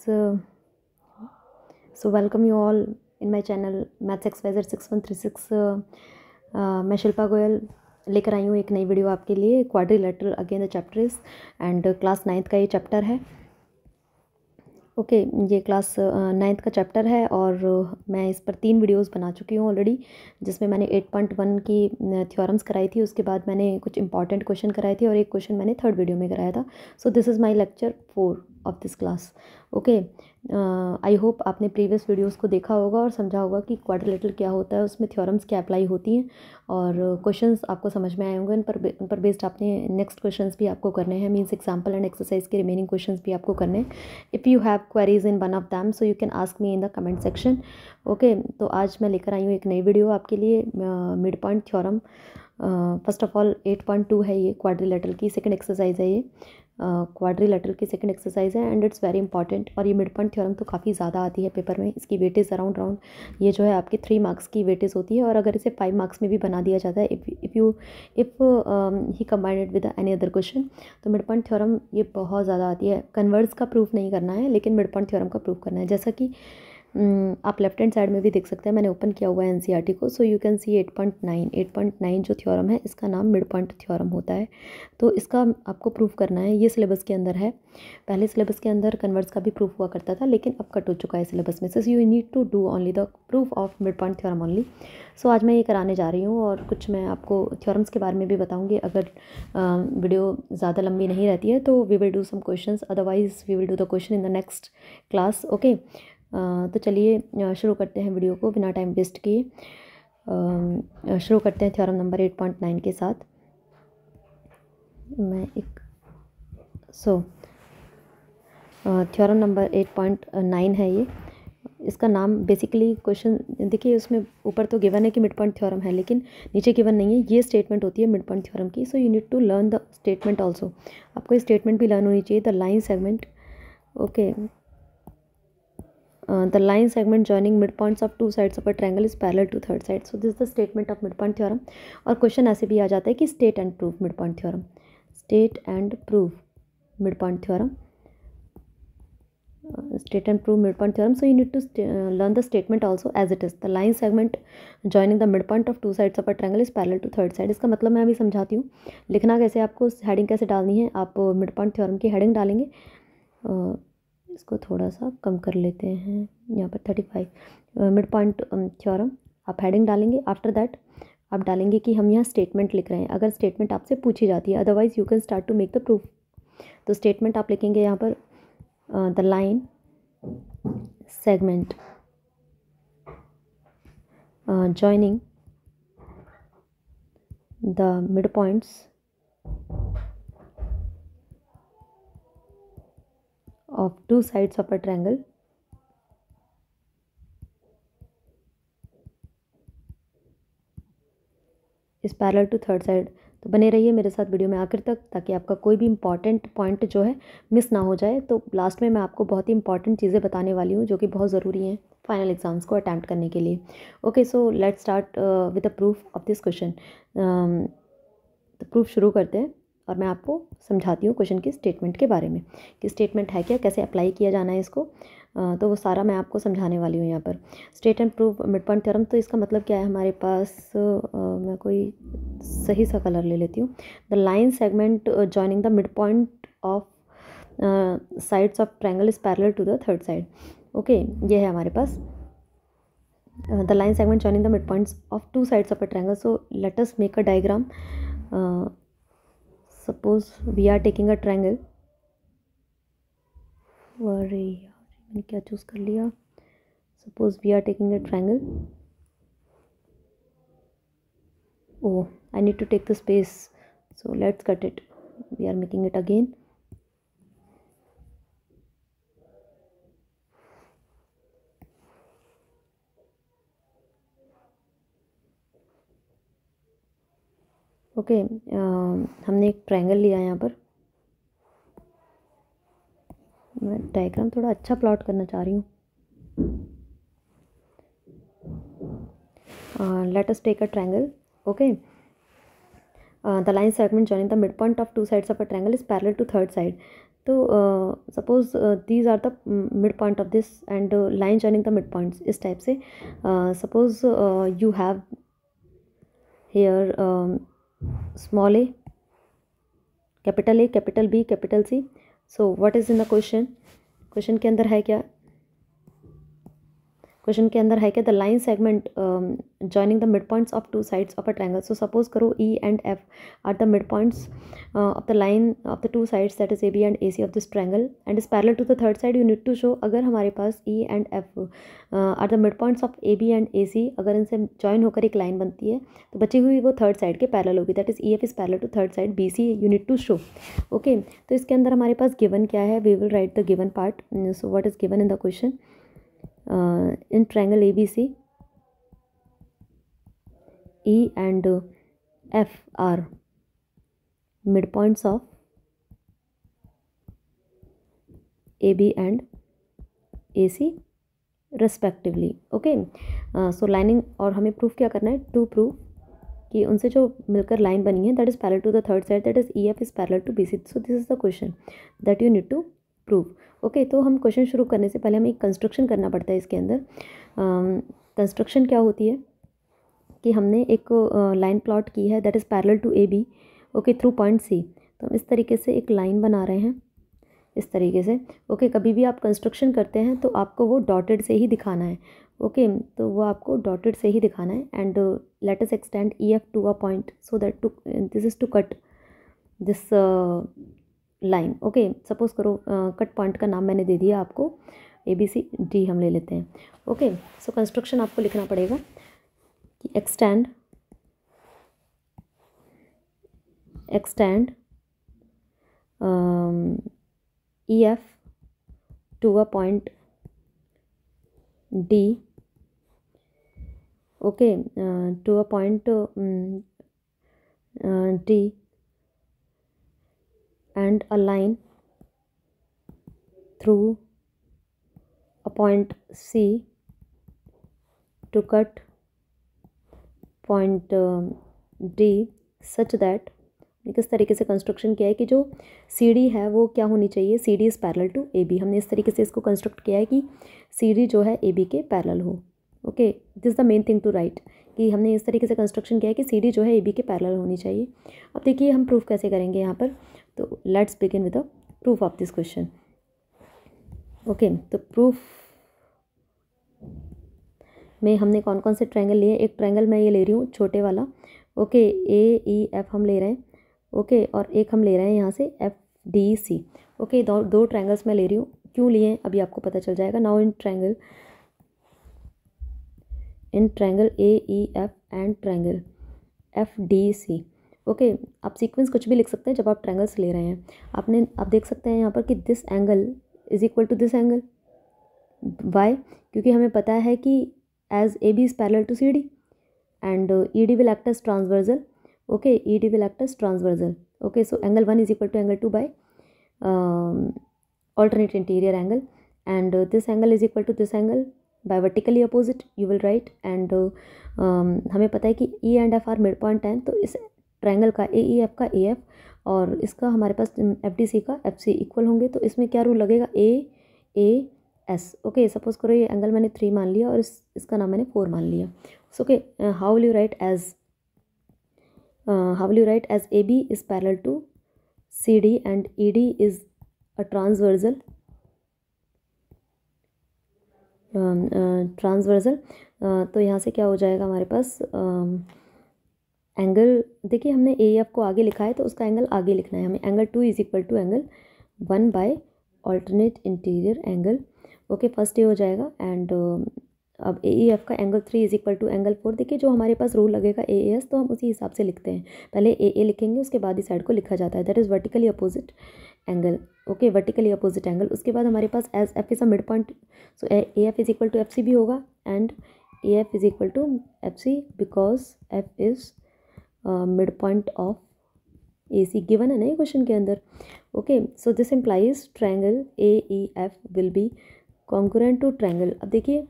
So welcome you all in my channel Maths XYZ 6136। मैं शिल्पा गोयल लेकर आई हूँ एक नई वीडियो आपके लिए। Quadrilateral again the chapter is and class 9th का ये चैप्टर है। ओके ये क्लास 9th का चैप्टर है और मैं इस पर 3 वीडियोस बना चुकी हूँ ऑलरेडी, जिसमें मैंने 8.1 की थ्योरम्स कराई थी, उसके बाद मैंने कुछ इंपॉर्टेंट क्वेश्चन कराए थे और एक क्वेश्चन मैंने 3rd वीडियो में कराया था। So this is my lecture 4 of this class. Okay I hope आपने प्रीवियस वीडियोस को देखा होगा और समझा होगा कि क्वाड्रिलेटरल क्या होता है, उसमें थ्योरम्स क्या अप्लाई होती हैं और क्वेश्चंस आपको समझ में आए होंगे। उन पर बेस्ड आपने नेक्स्ट क्वेश्चंस भी आपको करने हैं, मीन्स एग्जाम्पल एंड एक्सरसाइज के रिमेनिंग क्वेश्चंस भी आपको करने हैं। If you have queries in one of them so you can ask me in the comment section. Okay तो आज मैं लेकर आई हूँ एक नई वीडियो आपके लिए, mid point theorem. First of all 8.2 है ये, क्वाड्रिलेटरल की सेकंड एक्सरसाइज है ये, क्वाड्रिलेटरल की सेकंड एक्सरसाइज है एंड इट्स वेरी इंपॉर्टेंट। और ये मिड पॉइंट थ्योरम तो काफ़ी ज़्यादा आती है पेपर में, इसकी वेटेज अराउंड ये जो है आपकी 3 मार्क्स की वेटेज होती है और अगर इसे 5 मार्क्स में भी बना दिया जाता है if he combined with any other question, तो मिड पॉइंट थ्योरम ये बहुत ज़्यादा आती है। कन्वर्स का प्रूफ नहीं करना है लेकिन मिड पॉइंट थ्योरम का प्रूफ करना है। जैसा कि आप लेफ्ट हैंड साइड में भी देख सकते हैं, मैंने ओपन किया हुआ है एनसीईआरटी को। सो यू कैन सी 8.9 जो थ्योरम है इसका नाम मिड पॉइंट थ्योरम होता है। तो इसका आपको प्रूफ करना है, ये सिलेबस के अंदर है। पहले सिलेबस के अंदर कन्वर्स का भी प्रूफ हुआ करता था लेकिन अब कट हो चुका है सिलेबस में। So you need to do only the proof of mid point theorem only. So आज मैं ये कराने जा रही हूँ और कुछ मैं आपको थ्योरम्स के बारे में भी बताऊँगी। अगर वीडियो ज़्यादा लंबी नहीं रहती है तो we will do some questions, otherwise we will do the question in the next class. Okay तो चलिए शुरू करते हैं वीडियो को बिना टाइम वेस्ट किए। शुरू करते हैं थ्योरम नंबर 8.9 के साथ। मैं एक थ्योरम नंबर 8.9 है ये। इसका नाम बेसिकली क्वेश्चन देखिए, उसमें ऊपर तो गिवन है कि मिड पॉइंट थ्योरम है लेकिन नीचे गिवन नहीं है। ये स्टेटमेंट होती है मिड पॉइंट थ्योरम की। So you need to learn the statement also. आपको ये स्टेटमेंट भी लर्न होनी चाहिए। The line segment, okay, the line segment joining midpoints of two sides of a triangle is parallel to third side. So this is the statement of midpoint theorem. और question ऐसे भी आ जाता है कि state and prove midpoint theorem, state and prove midpoint theorem, state and prove midpoint theorem. So you need to learn the statement also as it is. The line segment joining the midpoint of two sides of a triangle is parallel to third side. इसका मतलब मैं अभी समझाती हूँ। लिखना कैसे, आपको heading कैसे डालनी है। आप midpoint theorem की हेडिंग डालेंगे, इसको थोड़ा सा कम कर लेते हैं, यहाँ पर 35 मिड पॉइंट थ्योरम आप हेडिंग डालेंगे। आफ्टर दैट आप डालेंगे कि हम यहाँ स्टेटमेंट लिख रहे हैं, अगर स्टेटमेंट आपसे पूछी जाती है, otherwise you can start to make the proof. तो स्टेटमेंट आप लिखेंगे यहाँ पर the line segment joining the mid points of two sides of a triangle is parallel to third side। तो बने रहिए मेरे साथ वीडियो में आखिर तक ताकि आपका कोई भी इंपॉर्टेंट पॉइंट जो है मिस ना हो जाए। तो लास्ट में मैं आपको बहुत ही इंपॉर्टेंट चीज़ें बताने वाली हूँ जो कि बहुत ज़रूरी हैं फाइनल एग्जाम्स को अटैम्प्ट करने के लिए। Okay so let's start with the proof of this question. तो प्रूफ शुरू करते हैं और मैं आपको समझाती हूँ क्वेश्चन की स्टेटमेंट के बारे में कि स्टेटमेंट है क्या, कैसे अप्लाई किया जाना है इसको। तो वो सारा मैं आपको समझाने वाली हूँ यहाँ पर। State and prove mid point theorem, तो इसका मतलब क्या है हमारे पास, मैं कोई सही सा कलर ले लेती हूँ। The line segment joining the mid point of sides of triangle is parallel to the third side. Okay ये है हमारे पास the line segment joining the mid points of two sides of a triangle. So let us make a diagram. Suppose we are taking a triangle. अरे यार मैंने क्या choose कर लिया। Suppose we are taking a triangle. Oh I need to take the space, so let's cut it. We are making it again. Okay हमने एक triangle लिया यहाँ पर। मैं डायग्राम थोड़ा अच्छा प्लॉट करना चाह रही हूँ। Let us take a triangle. Okay the line segment joining the mid point of two sides of a triangle is parallel to third side. तो suppose these are the mid point of this and line joining the mid points, इस type से suppose you have here small a, capital B, capital C. So what is in the question? Question के अंदर है क्या? Question के अंदर है क्या? The line segment joining the mid points of two sides of a triangle. So suppose करो E and F are the mid points of the line of the two sides that is A B and A C of this triangle and is parallel to the third side. You need to show अगर हमारे पास E and F are the mid points of A B and A C, अगर इनसे join होकर एक line बनती है तो बची हुई वो थर्ड साइड के पैरेलल होगी. That is E F is parallel to third side B C. You need to show. Okay, तो इसके अंदर हमारे पास गिवन क्या है? We will write the given part. So what is given in the question? In triangle ABC, E and F are midpoints of AB and AC respectively. Okay, so lining, और हमें proof क्या करना है? To prove कि उनसे जो मिलकर line बनी है that is parallel to the third side, that is EF is parallel to BC. So this is the question that you need to prove. Okay, तो हम क्वेश्चन शुरू करने से पहले हमें एक कंस्ट्रक्शन करना पड़ता है. इसके अंदर कंस्ट्रक्शन क्या होती है कि हमने एक लाइन प्लॉट की है that is parallel to AB, okay, through point C. तो हम इस तरीके से एक लाइन बना रहे हैं, इस तरीके से. ओके, कभी भी आप कंस्ट्रक्शन करते हैं तो आपको वो डॉटेड से ही दिखाना है. ओके, तो वो आपको डॉटेड से ही दिखाना है. And let us extend EF to a point so that to this is to cut this line. Okay, suppose करो कट पॉइंट का नाम मैंने दे दिया आपको ABCD हम ले लेते हैं. ओके, सो कंस्ट्रक्शन आपको लिखना पड़ेगा कि extend EF to a point D. Okay, to a point D and a line through a point C to cut point D such that, किस तरीके से कंस्ट्रक्शन किया है कि जो CD है वो क्या होनी चाहिए? CD is parallel to AB. हमने इस तरीके से इसको कंस्ट्रक्ट किया है कि CD जो है AB के पैरेलल हो. Okay, this is the main thing to write कि हमने इस तरीके से कंस्ट्रक्शन किया है कि CD जो है AB के पैरेलल होनी चाहिए. अब देखिए हम प्रूफ कैसे करेंगे यहाँ पर. तो let's begin with the proof of this question. Okay, तो प्रूफ में हमने कौन कौन से ट्रायंगल लिए? एक ट्रायंगल मैं ये ले रही हूँ छोटे वाला. ओके, AEF हम ले रहे हैं. ओके, और एक हम ले रहे हैं यहाँ से FDC. ओके, दो ट्रायंगल्स मैं ले रही हूँ. क्यों लिए अभी आपको पता चल जाएगा. Now in triangle AEF and triangle FDC. Okay, आप सीक्वेंस कुछ भी लिख सकते हैं जब आप ट्रायंगल्स ले रहे हैं. आप देख सकते हैं यहाँ पर कि this angle is equal to this angle. Why? क्योंकि हमें पता है कि as AB is parallel to CD and ED will act as transversal. Okay, ED will act as transversal. Okay, so angle 1 is equal to angle 2 by alternate interior angle and this angle is equal to this angle by vertically opposite you will write. and हमें पता है कि E and F are midpoint हैं, तो इस triangle का AEF का AF और इसका हमारे पास FDC का FC इक्वल होंगे. तो इसमें क्या रूल लगेगा? AAS. ओके, सपोज करो ये एंगल मैंने 3 मान लिया और इसका नाम मैंने 4 मान लिया. So okay, how will you write as AB is parallel to CD and ED is a transversal. तो यहाँ से क्या हो जाएगा हमारे पास? एंगल देखिए हमने AF को आगे लिखा है तो उसका एंगल आगे लिखना है हमें. Angle 2 is equal to angle 1 by alternate interior angle. Okay, first ये हो जाएगा. एंड अब AEF का angle 3 is equal to angle 4. देखिए जो हमारे पास रूल लगेगा AAS तो हम उसी हिसाब से लिखते हैं. पहले AA लिखेंगे उसके बाद इस साइड को लिखा जाता है. That is vertically opposite angle. Okay, vertically opposite angle. उसके बाद हमारे पास as F is a mid point so AF is equal to FC भी होगा and AF is equal to FC because F is mid point of AC. Given है ना ये question के अंदर. Okay, so this implies triangle AEF will be congruent to triangle. अब देखिए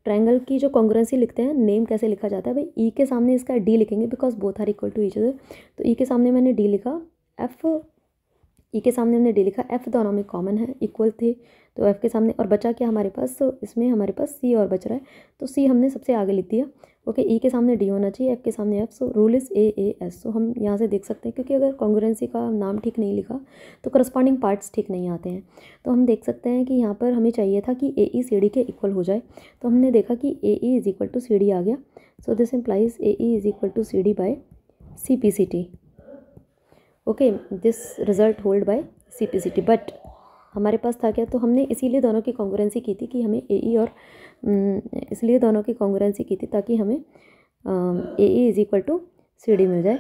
triangle की जो कॉन्ग्रुएंसी लिखते हैं, नेम कैसे लिखा जाता है भाई? E के सामने इसका D लिखेंगे because both are equal to each other. तो E के सामने मैंने D लिखा. F ई के सामने हमने डी लिखा, एफ दोनों में कॉमन है, इक्वल थे, तो एफ के सामने और बचा क्या हमारे पास, तो इसमें हमारे पास सी और बच रहा है, तो सी हमने सबसे आगे लिख दिया। ओके, ई के सामने डी होना चाहिए, एफ के सामने F, so rule is A A S. So हम यहाँ से देख सकते हैं, क्योंकि अगर कॉन्ग्रुएंसी का नाम ठीक नहीं लिखा तो करस्पॉन्डिंग पार्ट्स ठीक नहीं आते हैं। तो हम देख सकते हैं कि यहाँ पर हमें चाहिए था कि ए ई सी डी के इक्वल हो जाए, तो हमने देखा कि A E is equal to C D आ गया। So this implies A E is equal to C D by C P C T. Okay, this result hold by C P C T. But हमारे पास था क्या, तो हमने इसीलिए दोनों की कॉन्ग्रुएंसी की थी कि हमें ए ई और इसलिए दोनों की कॉन्ग्रुएंसी की थी ताकि हमें A E is equal to C D मिल जाए,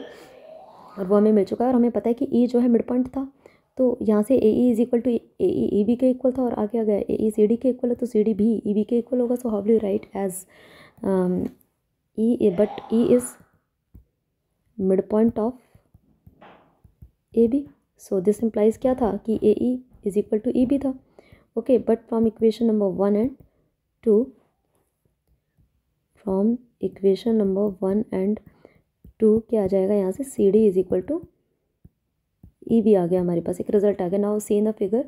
और वो हमें मिल चुका है। और हमें पता है कि ई जो है मिड पॉइंट था, तो यहाँ से A E is equal to A E E B के इक्वल था, और आगे आ गया ए ई सी डी के इक्वल है, तो सी डी भी ई बी के इक्वल होगा। So how do you write as E, but E is mid point of A B. So this implies क्या था कि A E is equal to E B था। Okay, but from equation number 1 and 2, from equation number 1 and 2 क्या आ जाएगा यहाँ से, C D is equal to E B आ गया, हमारे पास एक रिजल्ट आ गया। Now see in the figure,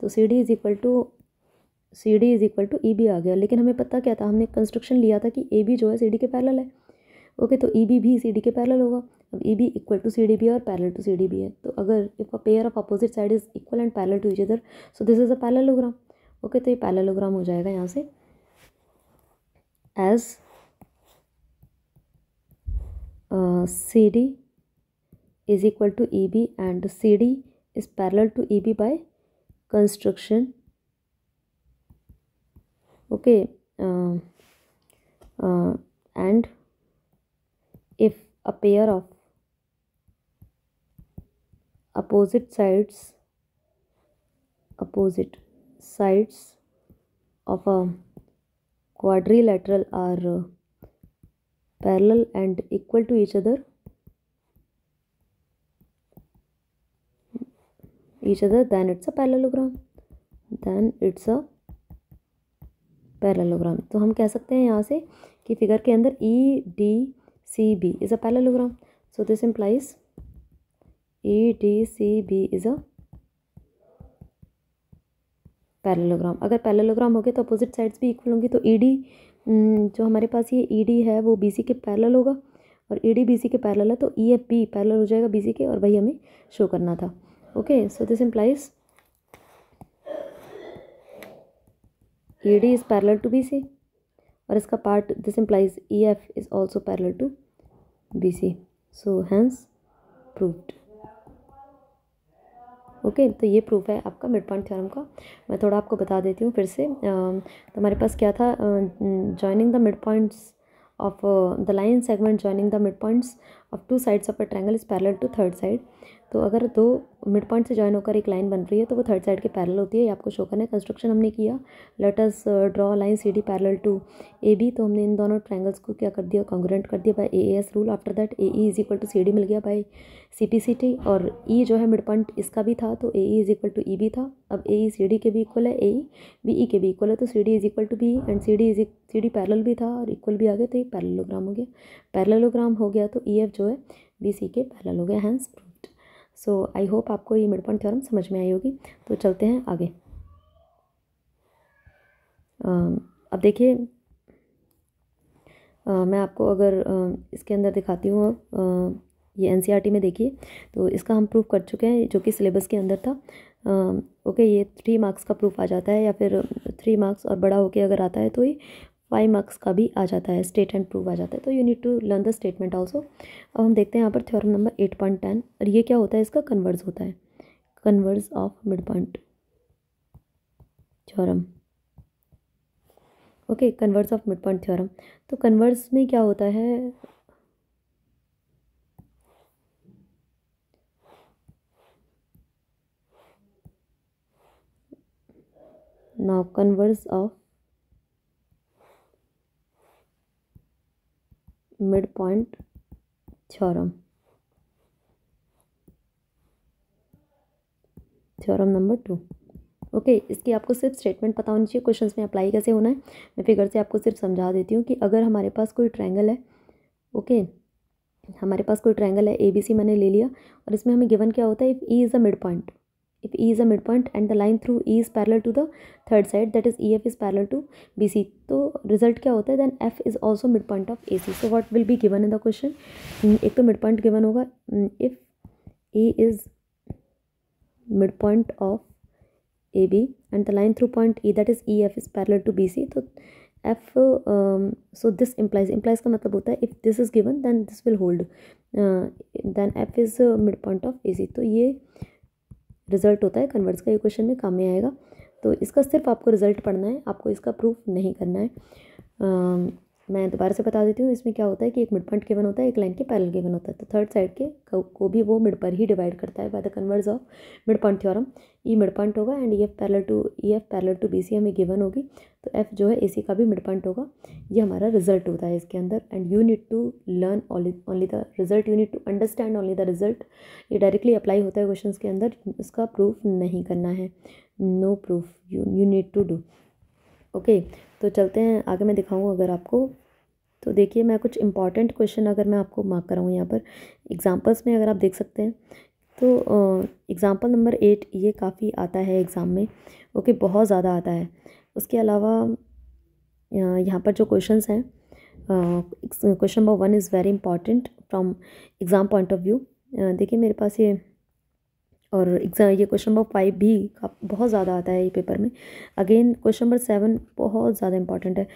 तो C D is equal to E B आ गया। लेकिन हमें पता क्या था, हमने कंस्ट्रक्शन लिया था कि ए बी जो है सी डी के पैरेलल है। ओके, तो ई बी भी सी डी के पैरेलल होगा। अब E B equal to C D भी है और पैरेलल टू सी डी भी है, तो अगर if a pair of opposite side is equal and parallel to each other, so this is a parallelogram. Okay, तो ये पैरेललोग्राम हो जाएगा यहाँ से as C D is equal to EB and CD is parallel to EB by construction. Okay, and if a pair of opposite sides of a quadrilateral are parallel and equal to each other, then it's a parallelogram, तो हम कह सकते हैं यहाँ से कि figure के अंदर E D C B is a parallelogram. So this implies E D C B is a parallelogram. अगर पैरेललोग्राम हो गया तो अपोजिट साइड्स भी इक्वल होंगी, तो ई डी जो हमारे पास ये ई डी है वो बी सी के पैरेलल होगा, और ई डी बी सी के पैरेलल है, तो ई एफ बी पैरेलल हो जाएगा बी सी के, और वही हमें शो करना था। Okay, so this implies ED is parallel to BC, और इसका part this implies EF is also parallel to BC, so hence proved. Okay, तो ये प्रूफ है आपका मिड पॉइंट थ्योरम का। मैं थोड़ा आपको बता देती हूँ फिर से। तो हमारे पास क्या था, joining the mid points of the line segment joining the mid points of two sides of a triangle is parallel to third side. तो अगर दो मिड पॉइंट से जॉइन होकर एक लाइन बन रही है तो वो थर्ड साइड के पैरेलल होती है, ये आपको शो करना है। कंस्ट्रक्शन हमने किया, let us draw line C D parallel to A B, तो हमने इन दोनों ट्रायंगल्स को क्या कर दिया, कॉन्ग्रुएंट कर दिया by A S rule. After that A E is equal to C D मिल गया by C P C T, और ई जो है मिड पॉइंट इसका भी था, तो A E is equal to E B था। अब ए ई सी डी के भी इक्वल है, ए ई बी ई के भी इक्वल है, तो C D is equal to B and C D parallel भी था और इक्वल भी आ गया, तो ये पैरेललोग्राम हो गया। पैरेललोग्राम हो गया तो ई एफ जो है बी सी के पैरेलल हो गया, hence proved. So I hope आपको ये मिड पॉइंट थ्योरम समझ में आई होगी। तो चलते हैं आगे। अब देखिए, मैं आपको अगर इसके अंदर दिखाती हूँ, अब ये एनसीईआरटी में देखिए, तो इसका हम प्रूफ कर चुके हैं जो कि सिलेबस के अंदर था। ओके, ये 3 मार्क्स का प्रूफ आ जाता है, या फिर 3 मार्क्स और बड़ा होके अगर आता है तो ये 5 मार्क्स का भी आ जाता है, स्टेट एंड प्रूफ आ जाता है। तो you need to learn the statement also. अब हम देखते हैं यहाँ पर थ्योरम नंबर 8.10, और ये क्या होता है, इसका कन्वर्स होता है, converse of mid point theorem. Okay, converse of mid point theorem. तो कन्वर्स में क्या होता है, now converse of mid point theorem, theorem number 2। Okay, इसकी आपको सिर्फ स्टेटमेंट पता होनी चाहिए, क्वेश्चंस में अप्लाई कैसे होना है मैं फिगर से आपको सिर्फ समझा देती हूँ कि अगर हमारे पास कोई ट्रायंगल है, ओके, हमारे पास कोई ट्रायंगल है ए बी सी मैंने ले लिया, और इसमें हमें गिवन क्या होता है, if E is a mid point, if E is a midpoint and the line through E is parallel to the third side, that is EF is parallel to BC, तो रिजल्ट क्या होता है, then F is also midpoint of AC. So what will be given in the question? एक तो midpoint given होगा, if A is midpoint of AB and the line through point E, that is EF is parallel to BC, तो F so this implies का मतलब होता है if this is given then this will hold, then F is midpoint of AC. तो ये result होता है converse का, ये क्वेश्चन में काम में आएगा। तो इसका सिर्फ आपको रिजल्ट पढ़ना है, आपको इसका प्रूफ नहीं करना है। मैं दोबारा से बता देती हूँ, इसमें क्या होता है कि एक मिड पॉइंट गिवन होता है, एक लाइन के पैरेलल गिवन होता है, तो थर्ड साइड के को भी वो मिड पर ही डिवाइड करता है by the converse of mid point theorem. E mid point होगा and E F parallel to B C हमें गिवन होगी, तो एफ जो है ए सी का भी मिड पॉइंट होगा। ये हमारा रिजल्ट होता है इसके अंदर, and you need to learn only the result, you need to understand only the result. ये डायरेक्टली अप्लाई होता है क्वेश्चन के अंदर, इसका प्रूफ नहीं करना है, no proof you need to do. Okay, तो चलते हैं आगे, मैं दिखाऊँ अगर आपको। तो देखिए, मैं कुछ इंपॉर्टेंट क्वेश्चन अगर मैं आपको मार्क कराऊँ यहाँ पर एग्जांपल्स में, अगर आप देख सकते हैं तो एग्जांपल नंबर 8 ये काफ़ी आता है एग्ज़ाम में, ओके, बहुत ज़्यादा आता है। उसके अलावा यहाँ पर जो क्वेश्चंस हैं, question number 1 is very important from exam point of view. देखिए मेरे पास ये, और ये क्वेश्चन नंबर 5 भी बहुत ज़्यादा आता है ये पेपर में। अगेन क्वेश्चन नंबर 7 बहुत ज़्यादा इंपॉर्टेंट है,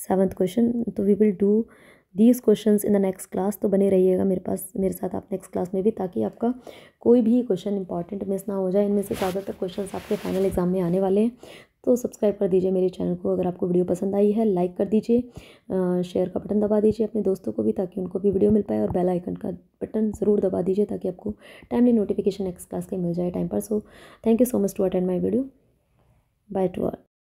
7th क्वेश्चन। तो we will do these questions in the next class, तो बने रहिएगा मेरे साथ आप नेक्स्ट क्लास में भी, ताकि आपका कोई भी क्वेश्चन इंपॉर्टेंट मिस ना हो जाए। इनमें से ज़्यादातर क्वेश्चंस आपके फाइनल एग्जाम में आने वाले हैं। तो सब्सक्राइब कर दीजिए मेरे चैनल को, अगर आपको वीडियो पसंद आई है लाइक कर दीजिए, शेयर का बटन दबा दीजिए अपने दोस्तों को भी, ताकि उनको भी वीडियो मिल पाए, और बेल आइकन का बटन ज़रूर दबा दीजिए ताकि आपको टाइमली नोटिफिकेशन नेक्स्ट क्लास के मिल जाए टाइम पर। So thank you so much to attend my video, bye to all.